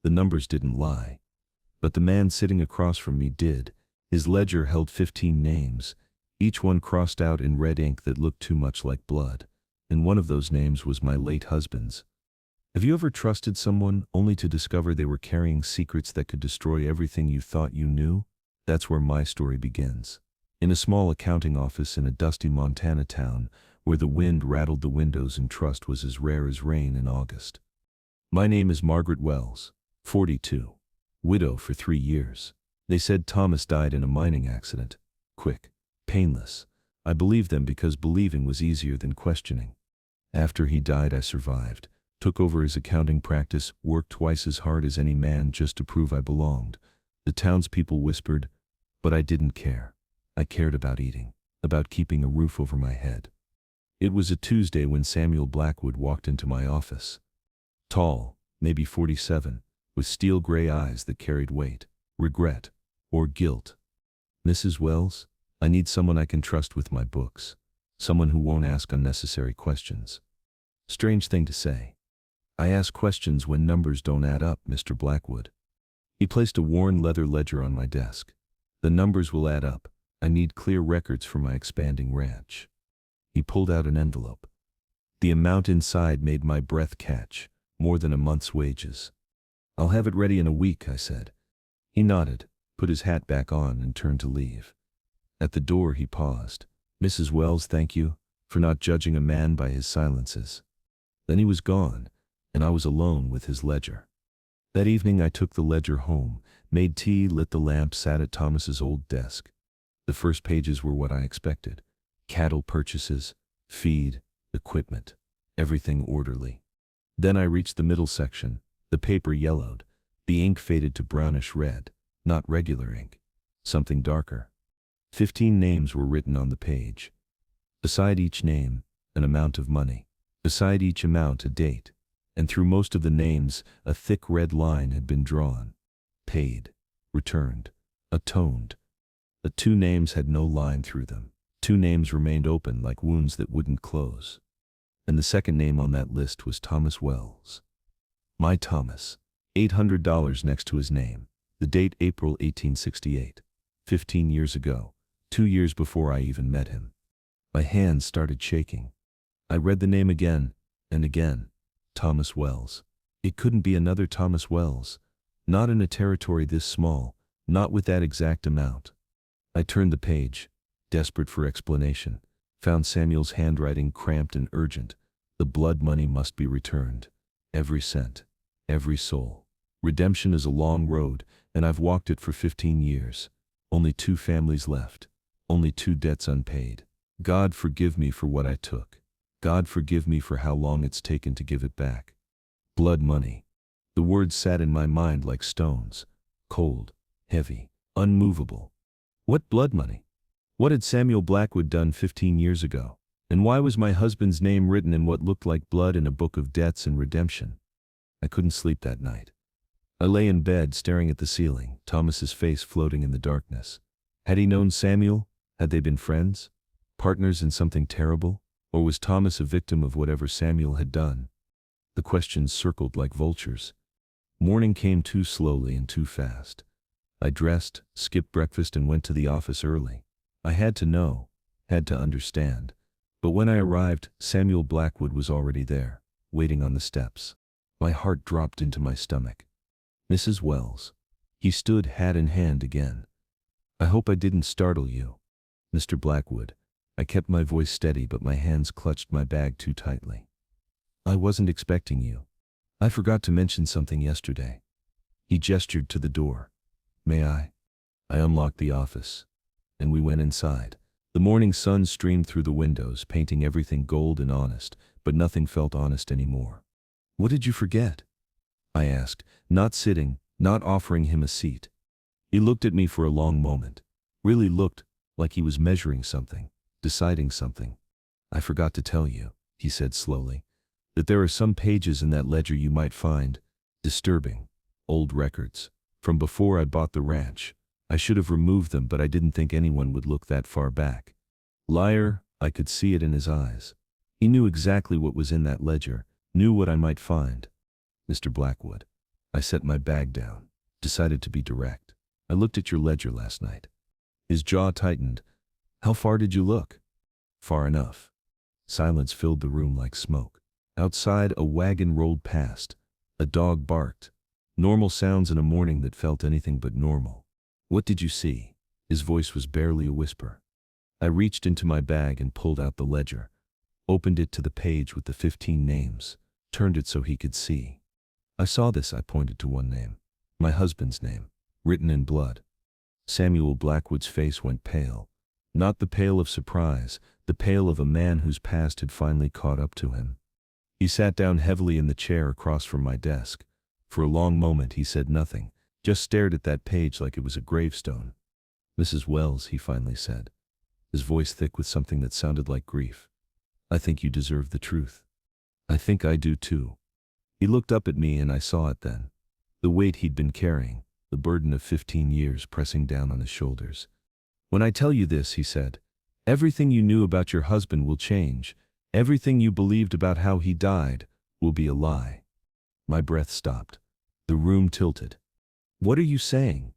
The numbers didn't lie. But the man sitting across from me did. His ledger held 15 names, each one crossed out in red ink that looked too much like blood. And one of those names was my late husband's. Have you ever trusted someone only to discover they were carrying secrets that could destroy everything you thought you knew? That's where my story begins. In a small accounting office in a dusty Montana town, where the wind rattled the windows and trust was as rare as rain in August. My name is Margaret Wells, 42. Widow for 3 years. They said Thomas died in a mining accident. Quick, painless. I believed them because believing was easier than questioning. After he died, I survived, took over his accounting practice, worked twice as hard as any man just to prove I belonged. The townspeople whispered, but I didn't care. I cared about eating, about keeping a roof over my head. It was a Tuesday when Samuel Blackwood walked into my office. Tall, maybe 47, with steel gray eyes that carried weight, regret, or guilt. Mrs. Wells, I need someone I can trust with my books. Someone who won't ask unnecessary questions. Strange thing to say. I ask questions when numbers don't add up, Mr. Blackwood. He placed a worn leather ledger on my desk. The numbers will add up. I need clear records for my expanding ranch. He pulled out an envelope. The amount inside made my breath catch, more than a month's wages. I'll have it ready in a week, I said. He nodded, put his hat back on, and turned to leave. At the door he paused. Mrs. Wells, thank you for not judging a man by his silences. Then he was gone, and I was alone with his ledger. That evening I took the ledger home, made tea, lit the lamp, sat at Thomas's old desk. The first pages were what I expected. Cattle purchases, feed, equipment, everything orderly. Then I reached the middle section. The paper yellowed. The ink faded to brownish red, not regular ink, something darker. 15 names were written on the page. Beside each name, an amount of money. Beside each amount, a date. And through most of the names, a thick red line had been drawn. Paid, returned, atoned. The 2 names had no line through them. 2 names remained open like wounds that wouldn't close. And the second name on that list was Thomas Wells. My Thomas. $800 next to his name. The date April 1868. 15 years ago. 2 years before I even met him. My hands started shaking. I read the name again and again. Thomas Wells. It couldn't be another Thomas Wells. Not in a territory this small, not with that exact amount. I turned the page, desperate for explanation, found Samuel's handwriting cramped and urgent. The blood money must be returned. Every cent, every soul. Redemption is a long road, and I've walked it for 15 years. Only 2 families left. Only 2 debts unpaid. God forgive me for what I took. God forgive me for how long it's taken to give it back. Blood money. The words sat in my mind like stones. Cold, heavy, unmovable. What blood money? What had Samuel Blackwood done 15 years ago? And why was my husband's name written in what looked like blood in a book of debts and redemption? I couldn't sleep that night. I lay in bed staring at the ceiling, Thomas's face floating in the darkness. Had he known Samuel? Had they been friends? Partners in something terrible? Or was Thomas a victim of whatever Samuel had done? The questions circled like vultures. Morning came too slowly and too fast. I dressed, skipped breakfast, and went to the office early. I had to know, had to understand. But when I arrived, Samuel Blackwood was already there, waiting on the steps. My heart dropped into my stomach. Mrs. Wells. He stood hat in hand again. I hope I didn't startle you. Mr. Blackwood. I kept my voice steady, but my hands clutched my bag too tightly. I wasn't expecting you. I forgot to mention something yesterday. He gestured to the door. May I? I unlocked the office, and we went inside. The morning sun streamed through the windows, painting everything gold and honest, but nothing felt honest anymore. What did you forget? I asked, not sitting, not offering him a seat. He looked at me for a long moment, really looked like he was measuring something, deciding something. I forgot to tell you, he said slowly, that there are some pages in that ledger you might find disturbing, old records, from before I bought the ranch. I should have removed them, but I didn't think anyone would look that far back. Liar, I could see it in his eyes. He knew exactly what was in that ledger, knew what I might find. Mr. Blackwood. I set my bag down, decided to be direct. I looked at your ledger last night. His jaw tightened. How far did you look? Far enough. Silence filled the room like smoke. Outside, a wagon rolled past. A dog barked. Normal sounds in a morning that felt anything but normal. What did you see? His voice was barely a whisper. I reached into my bag and pulled out the ledger, opened it to the page with the 15 names, turned it so he could see. I saw this. I pointed to one name. My husband's name, written in blood. Samuel Blackwood's face went pale. Not the pale of surprise, the pale of a man whose past had finally caught up to him. He sat down heavily in the chair across from my desk. For a long moment he said nothing, just stared at that page like it was a gravestone. Mrs. Wells, he finally said, his voice thick with something that sounded like grief. I think you deserve the truth. I think I do too. He looked up at me and I saw it then. The weight he'd been carrying, the burden of 15 years pressing down on his shoulders. When I tell you this, he said, everything you knew about your husband will change. Everything you believed about how he died will be a lie. My breath stopped. The room tilted. What are you saying?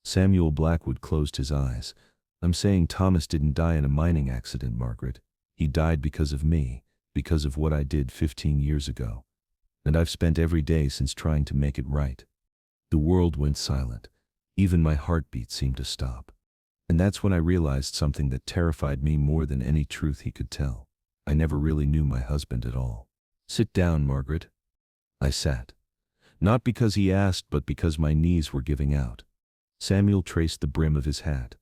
Samuel Blackwood closed his eyes. I'm saying Thomas didn't die in a mining accident, Margaret. He died because of me, because of what I did 15 years ago. And I've spent every day since trying to make it right. The world went silent. Even my heartbeat seemed to stop. And that's when I realized something that terrified me more than any truth he could tell. I never really knew my husband at all. Sit down, Margaret. I sat. Not because he asked, but because my knees were giving out. Samuel traced the brim of his hat.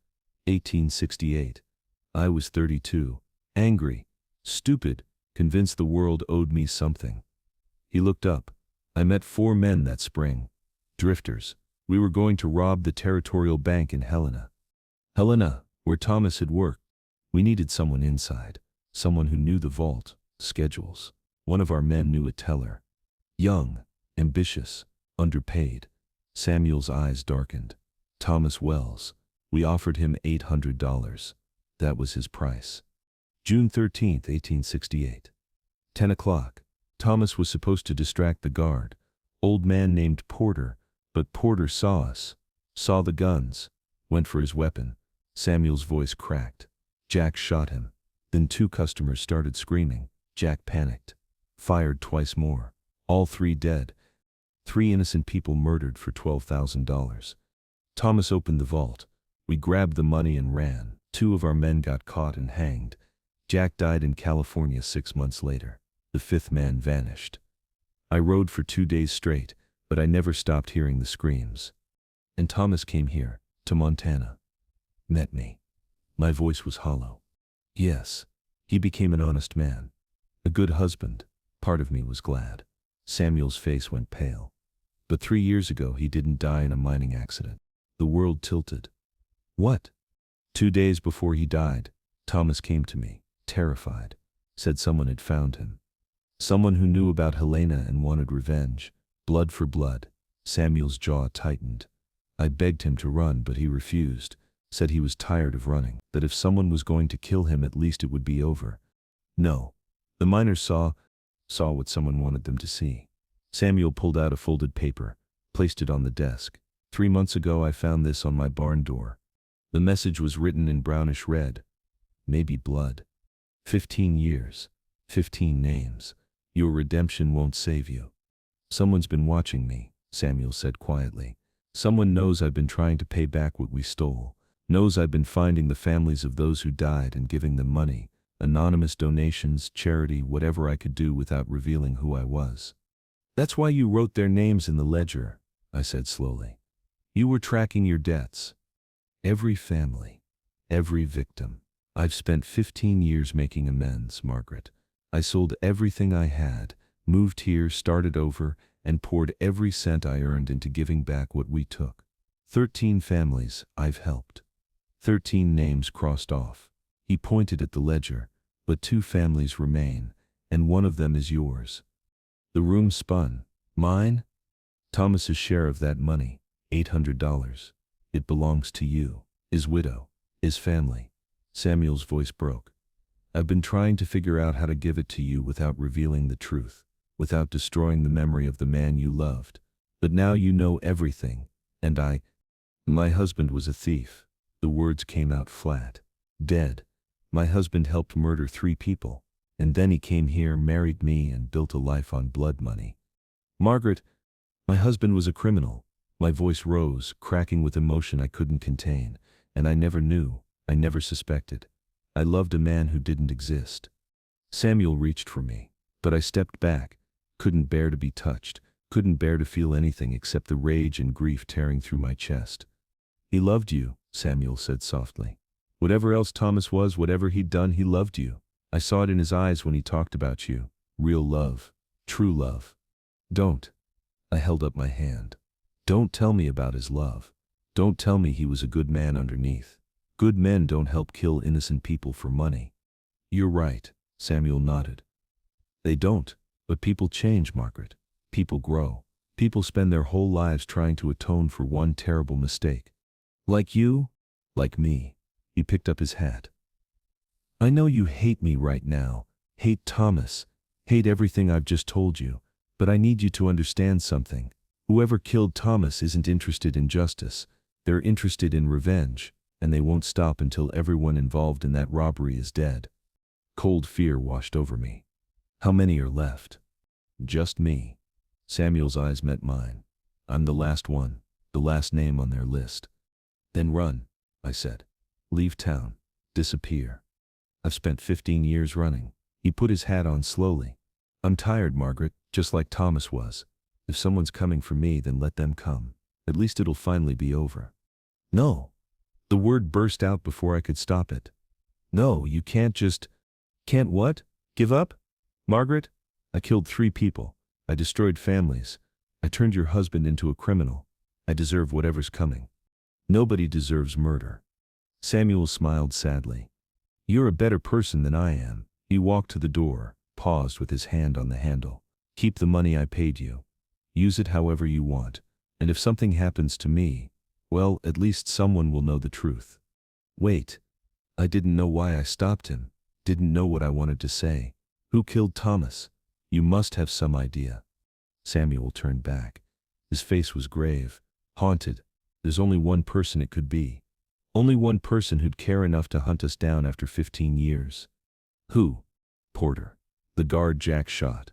1868. I was 32, angry, stupid, convinced the world owed me something. He looked up. I met 4 men that spring. Drifters. We were going to rob the Territorial Bank in Helena. Where Thomas had worked. We needed someone inside, someone who knew the vault, schedules. One of our men knew a teller. Young, ambitious, underpaid. Samuel's eyes darkened. Thomas Wells. We offered him $800. That was his price. June 13, 1868. 10 o'clock. Thomas was supposed to distract the guard. Old man named Porter, but Porter saw us, saw the guns, went for his weapon. Samuel's voice cracked. Jack shot him. Then 2 customers started screaming. Jack panicked. Fired twice more. All 3 dead. 3 innocent people murdered for $12,000. Thomas opened the vault. We grabbed the money and ran. 2 of our men got caught and hanged. Jack died in California 6 months later. The 5th man vanished. I rode for 2 days straight, but I never stopped hearing the screams. And Thomas came here, to Montana. Met me. My voice was hollow. Yes, he became an honest man. A good husband. Part of me was glad. Samuel's face went pale. But 3 years ago he didn't die in a mining accident. The world tilted. What? 2 days before he died, Thomas came to me, terrified. Said someone had found him. Someone who knew about Helena and wanted revenge. Blood for blood. Samuel's jaw tightened. I begged him to run, but he refused. Said he was tired of running, that if someone was going to kill him, at least it would be over. No. The miners saw what someone wanted them to see. Samuel pulled out a folded paper, placed it on the desk. 3 months ago I found this on my barn door. The message was written in brownish red. Maybe blood. 15 years. 15 names. Your redemption won't save you. Someone's been watching me, Samuel said quietly. Someone knows I've been trying to pay back what we stole. Knows I've been finding the families of those who died and giving them money. Anonymous donations, charity, whatever I could do without revealing who I was. That's why you wrote their names in the ledger, I said slowly. You were tracking your debts. Every family. Every victim. I've spent 15 years making amends, Margaret. I sold everything I had, moved here, started over, and poured every cent I earned into giving back what we took. 13 families I've helped. 13 names crossed off. He pointed at the ledger, but 2 families remain, and one of them is yours. The room spun. Mine? Thomas's share of that money, $800. It belongs to you, his widow, his family. Samuel's voice broke. I've been trying to figure out how to give it to you without revealing the truth, without destroying the memory of the man you loved. But now you know everything, and my husband was a thief. The words came out flat. Dead. My husband helped murder 3 people, and then he came here, married me, and built a life on blood money. Margaret, my husband was a criminal. My voice rose, cracking with emotion I couldn't contain, and I never knew, I never suspected. I loved a man who didn't exist. Samuel reached for me, but I stepped back, couldn't bear to be touched, couldn't bear to feel anything except the rage and grief tearing through my chest. He loved you, Samuel said softly. Whatever else Thomas was, whatever he'd done, he loved you. I saw it in his eyes when he talked about you. Real love. True love. Don't. I held up my hand. Don't tell me about his love. Don't tell me he was a good man underneath. Good men don't help kill innocent people for money. You're right, Samuel nodded. They don't, but people change, Margaret. People grow. People spend their whole lives trying to atone for one terrible mistake. Like you, like me. He picked up his hat. I know you hate me right now, hate Thomas, hate everything I've just told you, but I need you to understand something. Whoever killed Thomas isn't interested in justice. They're interested in revenge, and they won't stop until everyone involved in that robbery is dead. Cold fear washed over me. How many are left? Just me. Samuel's eyes met mine. I'm the last one, the last name on their list. Then run, I said. Leave town. Disappear. I've spent 15 years running. He put his hat on slowly. I'm tired, Margaret, just like Thomas was. If someone's coming for me, then let them come. At least it'll finally be over. No. The word burst out before I could stop it. No, you can't just... Can't what? Give up? Margaret? I killed 3 people. I destroyed families. I turned your husband into a criminal. I deserve whatever's coming. Nobody deserves murder. Samuel smiled sadly. You're a better person than I am. He walked to the door, paused with his hand on the handle. Keep the money I paid you. Use it however you want. And if something happens to me, well, at least someone will know the truth. Wait. I didn't know why I stopped him. Didn't know what I wanted to say. Who killed Thomas? You must have some idea. Samuel turned back. His face was grave, haunted. There's only one person it could be. Only one person who'd care enough to hunt us down after 15 years. Who? Porter. The guard Jack shot.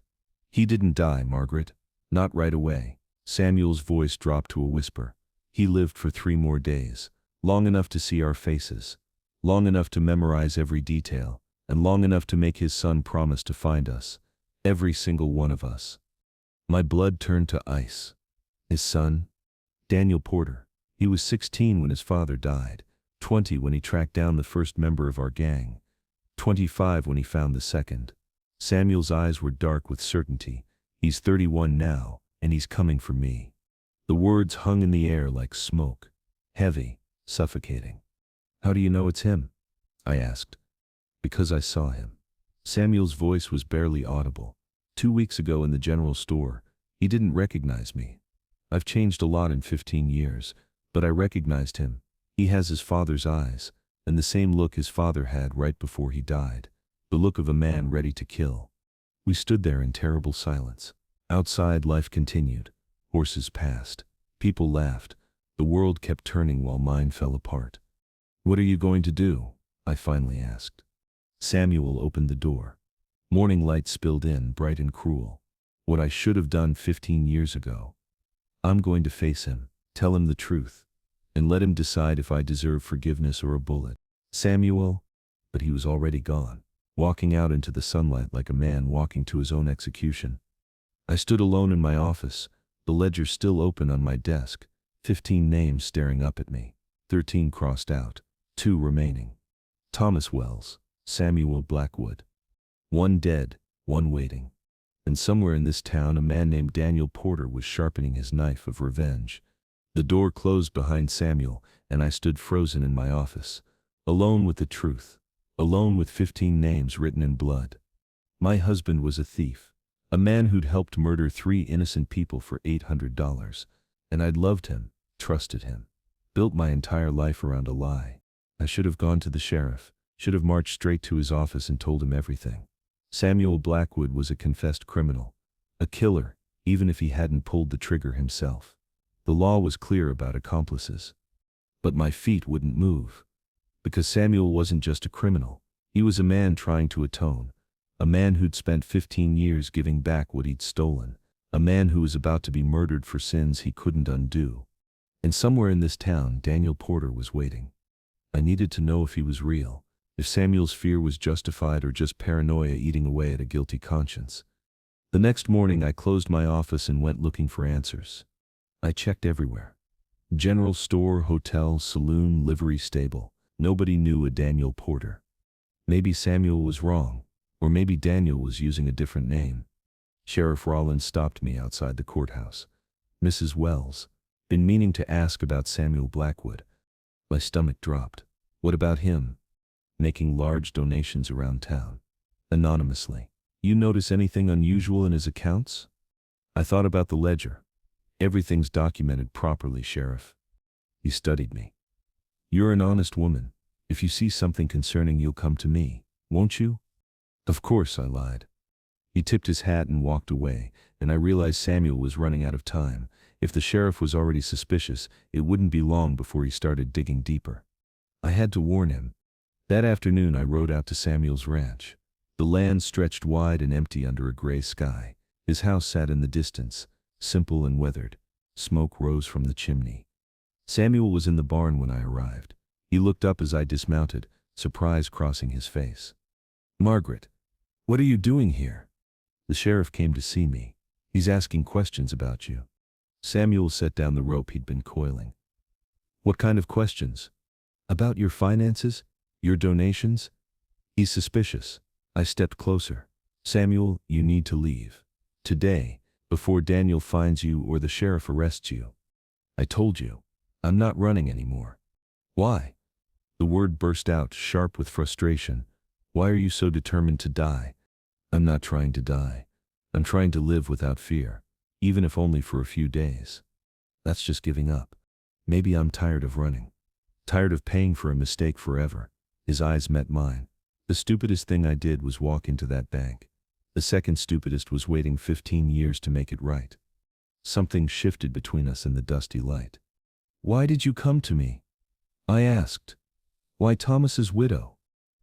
He didn't die, Margaret. Not right away. Samuel's voice dropped to a whisper. He lived for 3 more days. Long enough to see our faces. Long enough to memorize every detail. And long enough to make his son promise to find us. Every single one of us. My blood turned to ice. His son? Daniel Porter. He was 16 when his father died. 20 when he tracked down the first member of our gang. 25 when he found the second. Samuel's eyes were dark with certainty. He's 31 now, and he's coming for me. The words hung in the air like smoke. Heavy, suffocating. How do you know it's him? I asked. Because I saw him. Samuel's voice was barely audible. 2 weeks ago in the general store, he didn't recognize me. I've changed a lot in 15 years, but I recognized him. He has his father's eyes, and the same look his father had right before he died. The look of a man ready to kill. We stood there in terrible silence. Outside, life continued. Horses passed. People laughed. The world kept turning while mine fell apart. What are you going to do? I finally asked. Samuel opened the door. Morning light spilled in, bright and cruel. What I should have done 15 years ago. I'm going to face him, tell him the truth, and let him decide if I deserve forgiveness or a bullet. Samuel? But he was already gone, walking out into the sunlight like a man walking to his own execution. I stood alone in my office, the ledger still open on my desk, 15 names staring up at me, 13 crossed out, 2 remaining. Thomas Wells, Samuel Blackwood. 1 dead, 1 waiting. And somewhere in this town a man named Daniel Porter was sharpening his knife of revenge. The door closed behind Samuel, and I stood frozen in my office, alone with the truth, alone with 15 names written in blood. My husband was a thief, a man who'd helped murder 3 innocent people for $800, and I'd loved him, trusted him, built my entire life around a lie. I should have gone to the sheriff, should have marched straight to his office and told him everything. Samuel Blackwood was a confessed criminal, a killer. even if he hadn't pulled the trigger himself. The law was clear about accomplices. But my feet wouldn't move. Because Samuel wasn't just a criminal. He was a man trying to atone. A man who'd spent 15 years giving back what he'd stolen. A man who was about to be murdered for sins he couldn't undo. And somewhere in this town, Daniel Porter was waiting. I needed to know if he was real, if Samuel's fear was justified or just paranoia eating away at a guilty conscience. The next morning I closed my office and went looking for answers. I checked everywhere. General store, hotel, saloon, livery stable. Nobody knew a Daniel Porter. Maybe Samuel was wrong, or maybe Daniel was using a different name. Sheriff Rollins stopped me outside the courthouse. "Mrs. Wells, been meaning to ask about Samuel Blackwood." My stomach dropped. "What about him?" "Making large donations around town. Anonymously. You notice anything unusual in his accounts?" I thought about the ledger. "Everything's documented properly, Sheriff." He studied me. "You're an honest woman. If you see something concerning, you'll come to me, won't you?" "Of course," I lied. He tipped his hat and walked away, and I realized Samuel was running out of time. If the sheriff was already suspicious, it wouldn't be long before he started digging deeper. I had to warn him. That afternoon I rode out to Samuel's ranch. The land stretched wide and empty under a gray sky. His house sat in the distance, simple and weathered. Smoke rose from the chimney. Samuel was in the barn when I arrived. He looked up as I dismounted, surprise crossing his face. "Margaret, what are you doing here?" "The sheriff came to see me. He's asking questions about you." Samuel set down the rope he'd been coiling. "What kind of questions?" "About your finances, your donations." "He's suspicious." I stepped closer. "Samuel, you need to leave. Today, before Daniel finds you or the sheriff arrests you." "I told you. I'm not running anymore." "Why?" The word burst out, sharp with frustration. "Why are you so determined to die?" "I'm not trying to die. I'm trying to live without fear, even if only for a few days." "That's just giving up." "Maybe I'm tired of running. Tired of paying for a mistake forever." His eyes met mine. "The stupidest thing I did was walk into that bank. The second stupidest was waiting 15 years to make it right." Something shifted between us in the dusty light. "Why did you come to me?" I asked. "Why Thomas's widow?"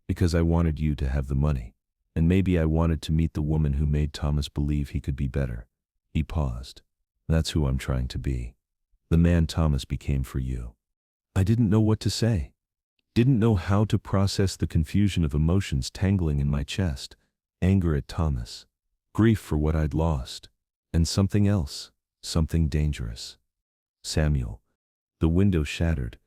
"Because I wanted you to have the money. And maybe I wanted to meet the woman who made Thomas believe he could be better." He paused. "That's who I'm trying to be. The man Thomas became for you." I didn't know what to say. Didn't know how to process the confusion of emotions tangling in my chest. Anger at Thomas. Grief for what I'd lost. And something else. Something dangerous. "Samuel." The window shattered.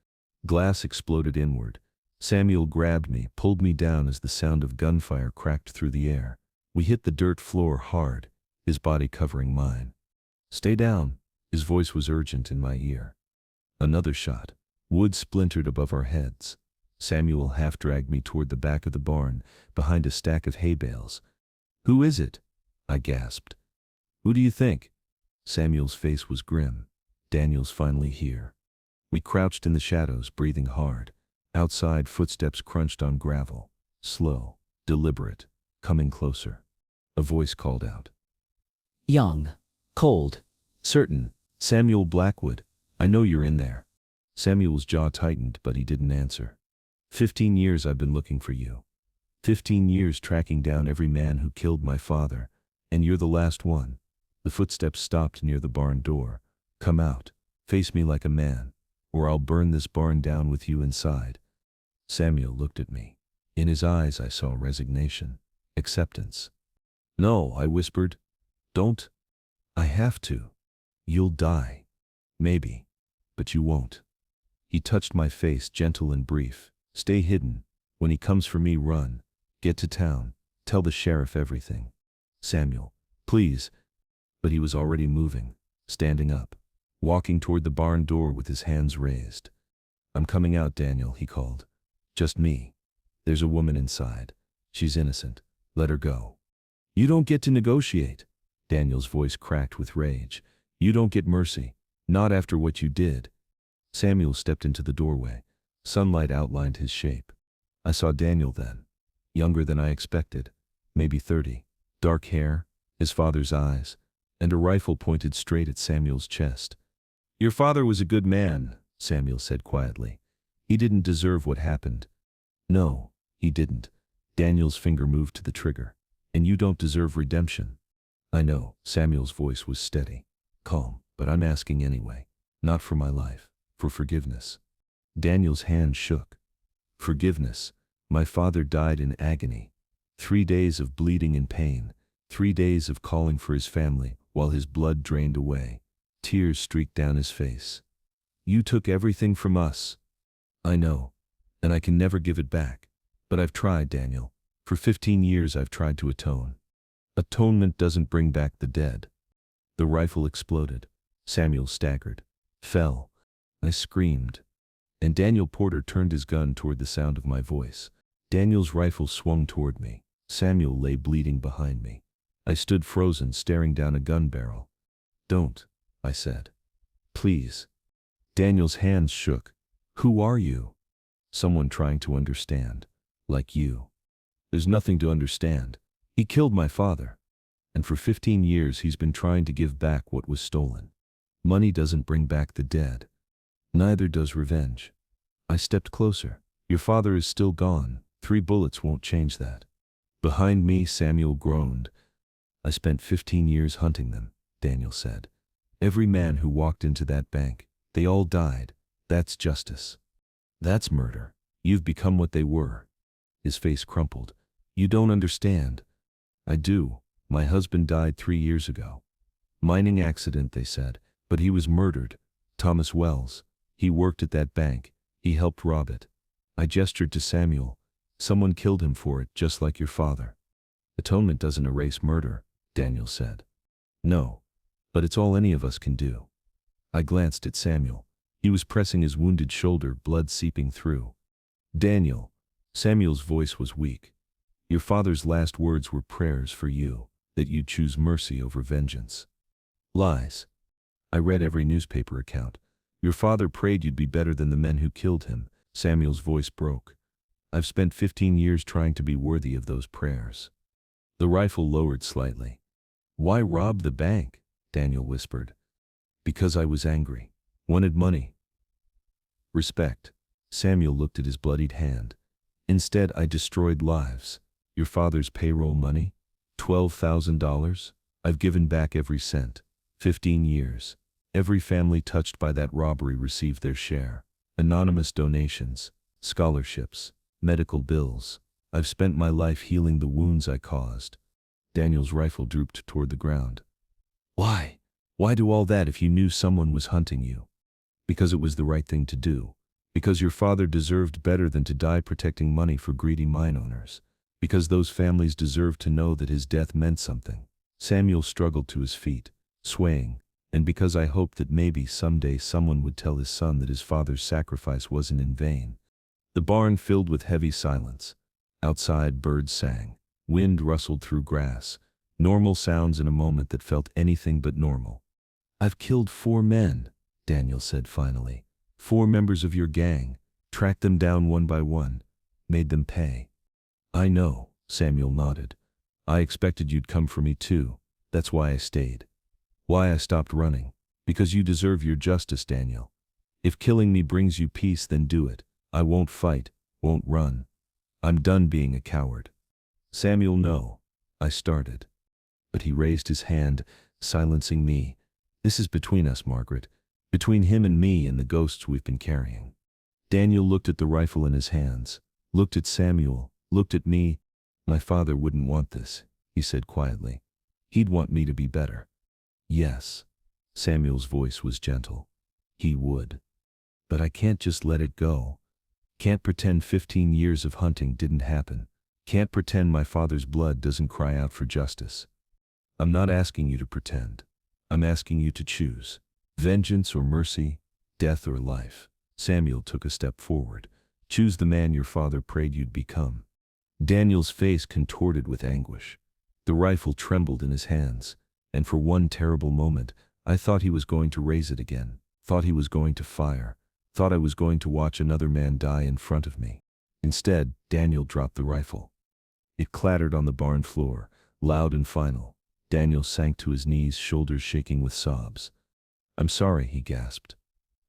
Glass exploded inward. Samuel grabbed me, pulled me down as the sound of gunfire cracked through the air. We hit the dirt floor hard, his body covering mine. "Stay down." His voice was urgent in my ear. Another shot. Wood splintered above our heads. Samuel half-dragged me toward the back of the barn, behind a stack of hay bales. "Who is it?" I gasped. "Who do you think?" Samuel's face was grim. "Daniel's finally here." We crouched in the shadows, breathing hard. Outside, footsteps crunched on gravel. Slow, deliberate, coming closer. A voice called out. "Young. Cold. "Certain. Samuel Blackwood. I know you're in there." Samuel's jaw tightened, but he didn't answer. 15 years I've been looking for you. 15 years tracking down every man who killed my father. And you're the last one." The footsteps stopped near the barn door. "Come out. Face me like a man, or I'll burn this barn down with you inside." Samuel looked at me. In his eyes I saw resignation, acceptance. "No," I whispered. "Don't." "I have to. You'll die. Maybe. But you won't." He touched my face, gentle and brief. "Stay hidden. When he comes for me, run. Get to town. Tell the sheriff everything." "Samuel, please." But he was already moving, standing up, walking toward the barn door with his hands raised. "I'm coming out, Daniel," he called. "Just me. There's a woman inside. She's innocent. Let her go." "You don't get to negotiate." Daniel's voice cracked with rage. "You don't get mercy. Not after what you did." Samuel stepped into the doorway. Sunlight outlined his shape. I saw Daniel then. Younger than I expected. Maybe 30. Dark hair, his father's eyes, and a rifle pointed straight at Samuel's chest. "Your father was a good man," Samuel said quietly. "He didn't deserve what happened." "No, he didn't." Daniel's finger moved to the trigger. "And you don't deserve redemption." "I know." Samuel's voice was steady, calm, "but I'm asking anyway. Not for my life, for forgiveness." Daniel's hand shook. "Forgiveness? My father died in agony. 3 days of bleeding and pain. 3 days of calling for his family while his blood drained away. Tears streaked down his face. You took everything from us." "I know, and I can never give it back. But I've tried, Daniel. For 15 years I've tried to atone." "Atonement doesn't bring back the dead." The rifle exploded. Samuel staggered, fell. I screamed. And Daniel Porter turned his gun toward the sound of my voice. Daniel's rifle swung toward me. Samuel lay bleeding behind me. I stood frozen, staring down a gun barrel. "Don't," I said. "Please." Daniel's hands shook. "Who are you?" "Someone trying to understand. Like you." "There's nothing to understand. He killed my father. And for 15 years he's been trying to give back what was stolen. Money doesn't bring back the dead. Neither does revenge." I stepped closer. "Your father is still gone. 3 bullets won't change that." Behind me, Samuel groaned. "I spent 15 years hunting them," Daniel said. "Every man who walked into that bank, they all died. That's justice. That's murder. You've become what they were." His face crumpled. "You don't understand." "I do. My husband died 3 years ago. Mining accident, they said, but he was murdered. Thomas Wells. He worked at that bank. He helped rob it." I gestured to Samuel. "Someone killed him for it, just like your father." "Atonement doesn't erase murder," Daniel said. "No, but it's all any of us can do." I glanced at Samuel. He was pressing his wounded shoulder, blood seeping through. "Daniel." Samuel's voice was weak. "Your father's last words were prayers for you, that you'd choose mercy over vengeance." "Lies." I read every newspaper account. "Your father prayed you'd be better than the men who killed him." Samuel's voice broke. "I've spent 15 years trying to be worthy of those prayers." The rifle lowered slightly. "Why rob the bank?" Daniel whispered. "Because I was angry. Wanted money. Respect." Samuel looked at his bloodied hand. "Instead, I destroyed lives. Your father's payroll money? $12,000? I've given back every cent. 15 years. Every family touched by that robbery received their share. Anonymous donations, scholarships, medical bills. I've spent my life healing the wounds I caused." Daniel's rifle drooped toward the ground. "Why? Why do all that if you knew someone was hunting you?" "Because it was the right thing to do. Because your father deserved better than to die protecting money for greedy mine owners. Because those families deserved to know that his death meant something." Samuel struggled to his feet, swaying. "And because I hoped that maybe someday someone would tell his son that his father's sacrifice wasn't in vain." The barn filled with heavy silence. Outside, birds sang. Wind rustled through grass. Normal sounds in a moment that felt anything but normal. "I've killed 4 men," Daniel said finally. 4 members of your gang. Tracked them down one by one. Made them pay." "I know," Samuel nodded. "I expected you'd come for me too. That's why I stayed. Why I stopped running. Because you deserve your justice, Daniel. If killing me brings you peace, then do it. I won't fight, won't run. I'm done being a coward." "Samuel, no," I started. But he raised his hand, silencing me. "This is between us, Margaret. Between him and me and the ghosts we've been carrying." Daniel looked at the rifle in his hands, looked at Samuel, looked at me. "My father wouldn't want this," he said quietly. "He'd want me to be better." "Yes." Samuel's voice was gentle. "He would. But I can't just let it go. Can't pretend 15 years of hunting didn't happen. Can't pretend my father's blood doesn't cry out for justice. I'm not asking you to pretend. I'm asking you to choose. Vengeance or mercy, death or life." Samuel took a step forward. "Choose the man your father prayed you'd become." Daniel's face contorted with anguish. The rifle trembled in his hands, and for one terrible moment, I thought he was going to raise it again, thought he was going to fire, thought I was going to watch another man die in front of me. Instead, Daniel dropped the rifle. It clattered on the barn floor, loud and final. Daniel sank to his knees, shoulders shaking with sobs. "I'm sorry," he gasped.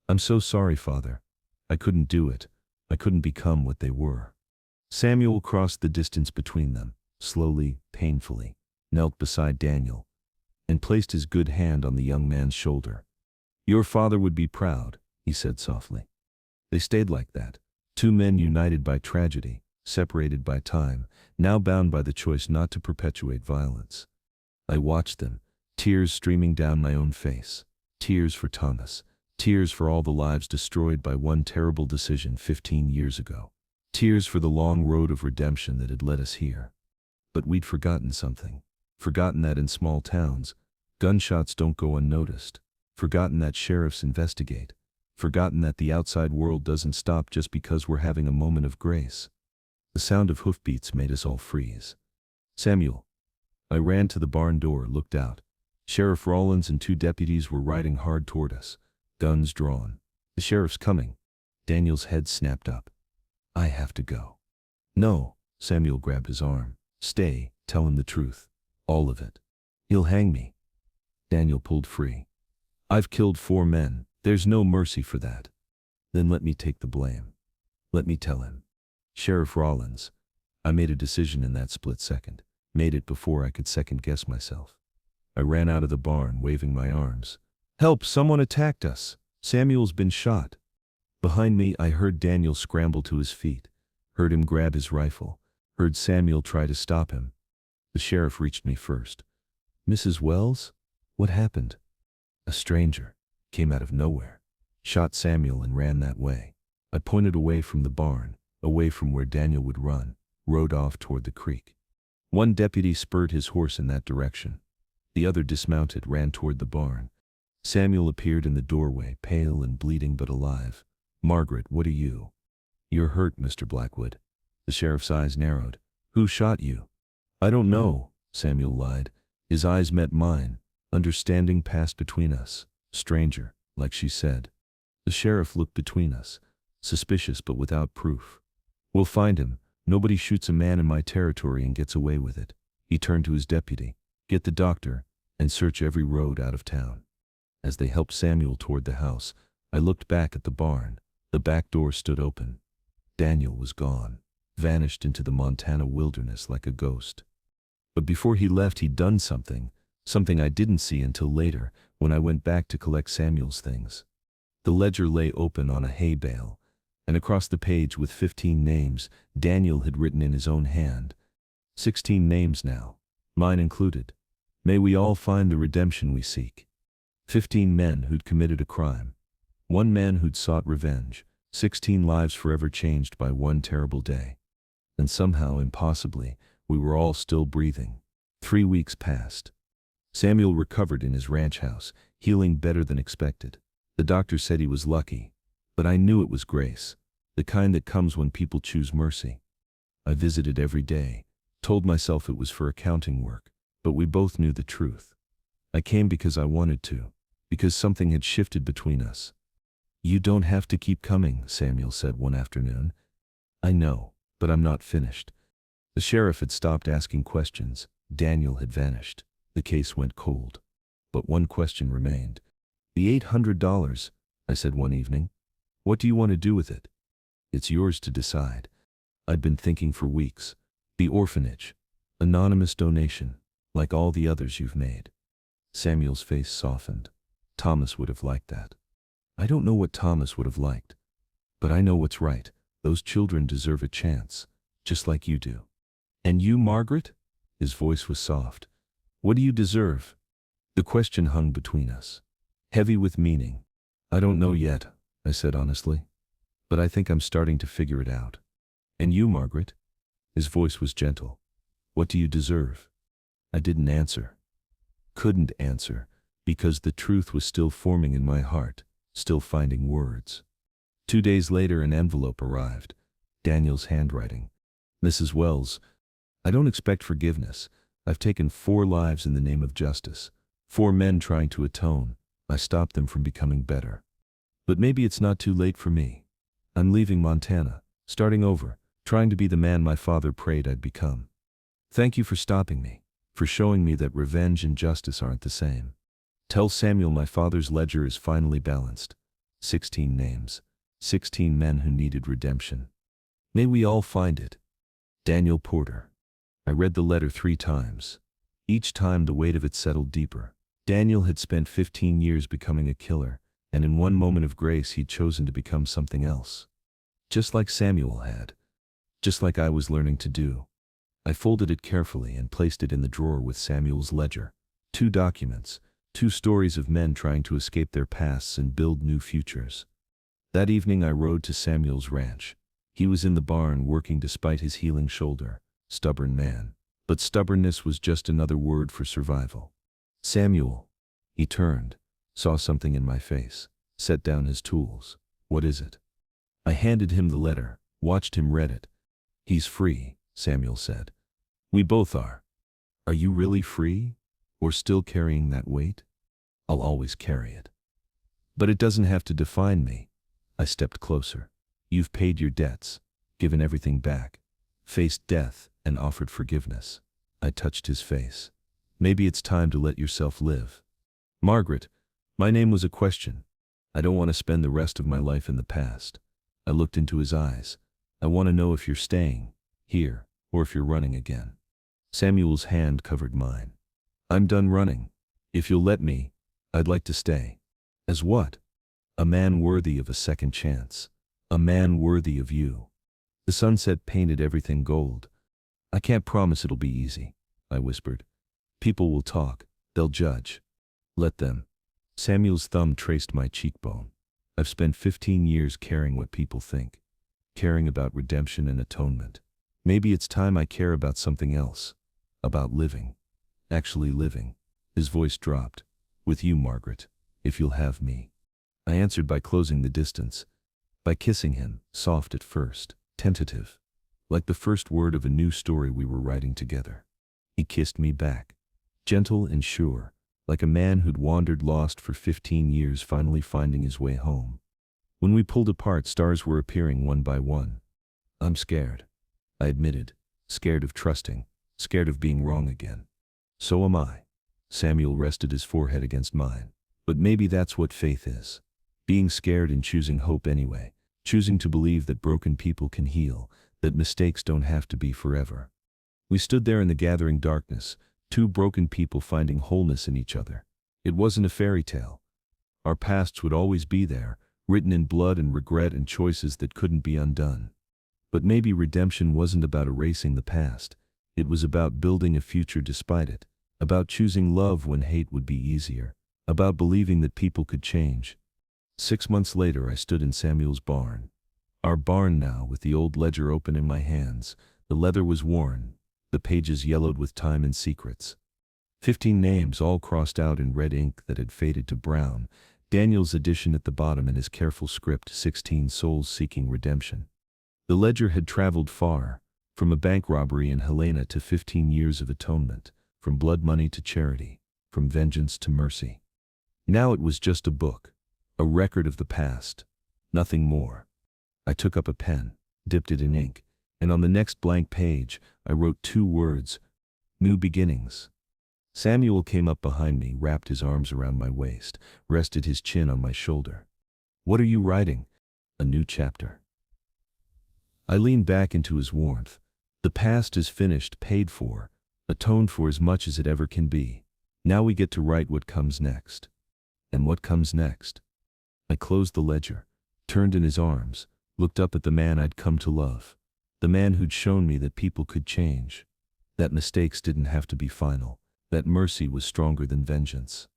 "I'm so sorry, Father. I couldn't do it. I couldn't become what they were." Samuel crossed the distance between them, slowly, painfully, knelt beside Daniel, and placed his good hand on the young man's shoulder. "Your father would be proud," he said softly. They stayed like that, two men united by tragedy, separated by time, now bound by the choice not to perpetuate violence. I watched them, tears streaming down my own face, tears for Thomas, tears for all the lives destroyed by one terrible decision 15 years ago, tears for the long road of redemption that had led us here. But we'd forgotten something, forgotten that in small towns, gunshots don't go unnoticed, forgotten that sheriffs investigate, forgotten that the outside world doesn't stop just because we're having a moment of grace. The sound of hoofbeats made us all freeze. "Samuel." I ran to the barn door, looked out. Sheriff Rollins and 2 deputies were riding hard toward us, guns drawn. "The sheriff's coming." Daniel's head snapped up. "I have to go." "No," Samuel grabbed his arm. "Stay, tell him the truth. All of it. He'll hang me." Daniel pulled free. "I've killed 4 men. There's no mercy for that." "Then let me take the blame. Let me tell him." "Sheriff Rollins." I made a decision in that split second, made it before I could second-guess myself. I ran out of the barn, waving my arms. "Help, someone attacked us. Samuel's been shot." Behind me, I heard Daniel scramble to his feet, heard him grab his rifle, heard Samuel try to stop him. The sheriff reached me first. "Mrs. Wells? What happened?" A stranger came out of nowhere, shot Samuel and ran that way. I pointed away from the barn, away from where Daniel would run, rode off toward the creek. One deputy spurred his horse in that direction. The other dismounted, ran toward the barn. Samuel appeared in the doorway, pale and bleeding but alive. "Margaret, what are you?" "You're hurt, Mr. Blackwood." The sheriff's eyes narrowed. "Who shot you?" "I don't know," Samuel lied. His eyes met mine. Understanding passed between us. "Stranger, like she said." The sheriff looked between us, suspicious but without proof. "We'll find him. Nobody shoots a man in my territory and gets away with it." He turned to his deputy. "Get the doctor, and search every road out of town." As they helped Samuel toward the house, I looked back at the barn. The back door stood open. Daniel was gone, vanished into the Montana wilderness like a ghost. But before he left, he'd done something I didn't see until later, when I went back to collect Samuel's things. The ledger lay open on a hay bale, and across the page with 15 names, Daniel had written in his own hand. 16 names now, mine included. May we all find the redemption we seek. 15 men who'd committed a crime. 1 man who'd sought revenge. 16 lives forever changed by one terrible day. And somehow, impossibly, we were all still breathing. 3 weeks passed. Samuel recovered in his ranch house, healing better than expected. The doctor said he was lucky, but I knew it was grace, the kind that comes when people choose mercy. I visited every day, told myself it was for accounting work, but we both knew the truth. I came because I wanted to, because something had shifted between us. "You don't have to keep coming," Samuel said one afternoon. "I know, but I'm not finished." The sheriff had stopped asking questions. Daniel had vanished. The case went cold. But one question remained. "The $800, I said one evening. "What do you want to do with it?" "It's yours to decide." I'd been thinking for weeks. The orphanage. Anonymous donation, like all the others you've made. Samuel's face softened. "Thomas would have liked that." "I don't know what Thomas would have liked. But I know what's right. Those children deserve a chance, just like you do." "And you, Margaret?" His voice was soft. "What do you deserve?" The question hung between us, heavy with meaning. "I don't know yet," I said honestly. "But I think I'm starting to figure it out." "And you, Margaret?" His voice was gentle. "What do you deserve?" I didn't answer. Couldn't answer, because the truth was still forming in my heart, still finding words. 2 days later, an envelope arrived. Daniel's handwriting. "Mrs. Wells, I don't expect forgiveness. I've taken 4 lives in the name of justice. 4 men trying to atone. I stopped them from becoming better. But maybe it's not too late for me. I'm leaving Montana, starting over, trying to be the man my father prayed I'd become. Thank you for stopping me. for showing me that revenge and justice aren't the same. Tell Samuel my father's ledger is finally balanced. 16 names, 16 men who needed redemption. May we all find it. Daniel Porter. I read the letter 3 times. Each time the weight of it settled deeper. Daniel had spent 15 years becoming a killer, and in one moment of grace he'd chosen to become something else. Just like Samuel had. Just like I was learning to do. I folded it carefully and placed it in the drawer with Samuel's ledger. 2 documents, 2 stories of men trying to escape their pasts and build new futures. That evening I rode to Samuel's ranch. He was in the barn working despite his healing shoulder. Stubborn man. But stubbornness was just another word for survival. Samuel. He turned, saw something in my face, set down his tools. What is it? I handed him the letter, watched him read it. He's free, Samuel said. We both are. Are you really free? Or still carrying that weight? I'll always carry it. But it doesn't have to define me. I stepped closer. You've paid your debts, given everything back, faced death, and offered forgiveness. I touched his face. Maybe it's time to let yourself live. Margaret. My name was a question. I don't want to spend the rest of my life in the past. I looked into his eyes. I want to know if you're staying here, or if you're running again. Samuel's hand covered mine. I'm done running. If you'll let me, I'd like to stay. As what? A man worthy of a second chance. A man worthy of you. The sunset painted everything gold. I can't promise it'll be easy, I whispered. People will talk, they'll judge. Let them. Samuel's thumb traced my cheekbone. I've spent 15 years caring what people think. Caring about redemption and atonement. Maybe it's time I care about something else. About living. Actually living. His voice dropped. With you, Margaret, if you'll have me. I answered by closing the distance. By kissing him, soft at first, tentative. Like the first word of a new story we were writing together. He kissed me back. Gentle and sure, like a man who'd wandered lost for 15 years finally finding his way home. When we pulled apart, stars were appearing one by one. I'm scared, I admitted. Scared of trusting, scared of being wrong again. So am I. Samuel rested his forehead against mine. But maybe that's what faith is. Being scared and choosing hope anyway. Choosing to believe that broken people can heal, that mistakes don't have to be forever. We stood there in the gathering darkness, 2 broken people finding wholeness in each other. It wasn't a fairy tale. Our pasts would always be there, written in blood and regret and choices that couldn't be undone. But maybe redemption wasn't about erasing the past. It was about building a future despite it. About choosing love when hate would be easier. About believing that people could change. 6 months later I stood in Samuel's barn. Our barn now, with the old ledger open in my hands. The leather was worn, the pages yellowed with time and secrets. 15 names all crossed out in red ink that had faded to brown. Daniel's addition at the bottom and his careful script, 16 souls seeking redemption. The ledger had traveled far, from a bank robbery in Helena to 15 years of atonement, from blood money to charity, from vengeance to mercy. Now it was just a book, a record of the past, nothing more. I took up a pen, dipped it in ink, and on the next blank page, I wrote 2 words, new beginnings. Samuel came up behind me, wrapped his arms around my waist, rested his chin on my shoulder. What are you writing? A new chapter. I leaned back into his warmth. The past is finished, paid for, atoned for as much as it ever can be. Now we get to write what comes next. And what comes next? I closed the ledger, turned in his arms, looked up at the man I'd come to love. The man who'd shown me that people could change. That mistakes didn't have to be final. That mercy was stronger than vengeance.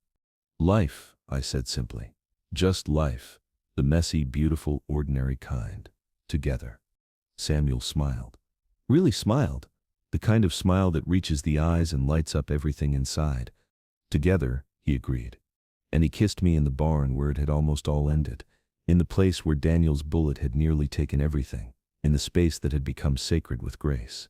Life, I said simply. Just life. The messy, beautiful, ordinary kind. Together. Samuel smiled. Really smiled. The kind of smile that reaches the eyes and lights up everything inside. Together, he agreed. And he kissed me in the barn where it had almost all ended. In the place where Daniel's bullet had nearly taken everything. In the space that had become sacred with grace.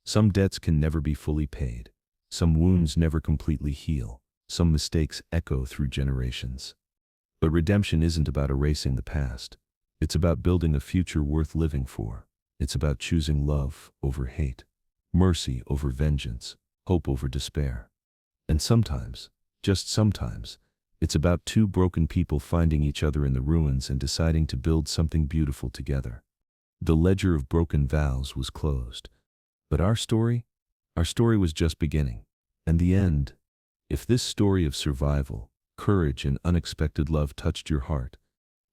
Some debts can never be fully paid. Some wounds never completely heal. Some mistakes echo through generations. But redemption isn't about erasing the past. It's about building a future worth living for. It's about choosing love over hate, mercy over vengeance, hope over despair. And sometimes, just sometimes, it's about two broken people finding each other in the ruins and deciding to build something beautiful together. The ledger of broken vows was closed. But our story was just beginning. And the end. If this story of survival, courage, and unexpected love touched your heart,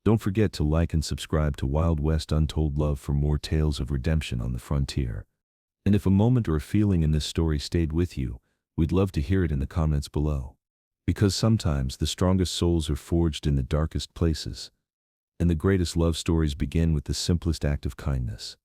don't forget to like and subscribe to Wild West Untold Love for more tales of redemption on the frontier. And if a moment or a feeling in this story stayed with you, we'd love to hear it in the comments below. Because sometimes the strongest souls are forged in the darkest places, and the greatest love stories begin with the simplest act of kindness.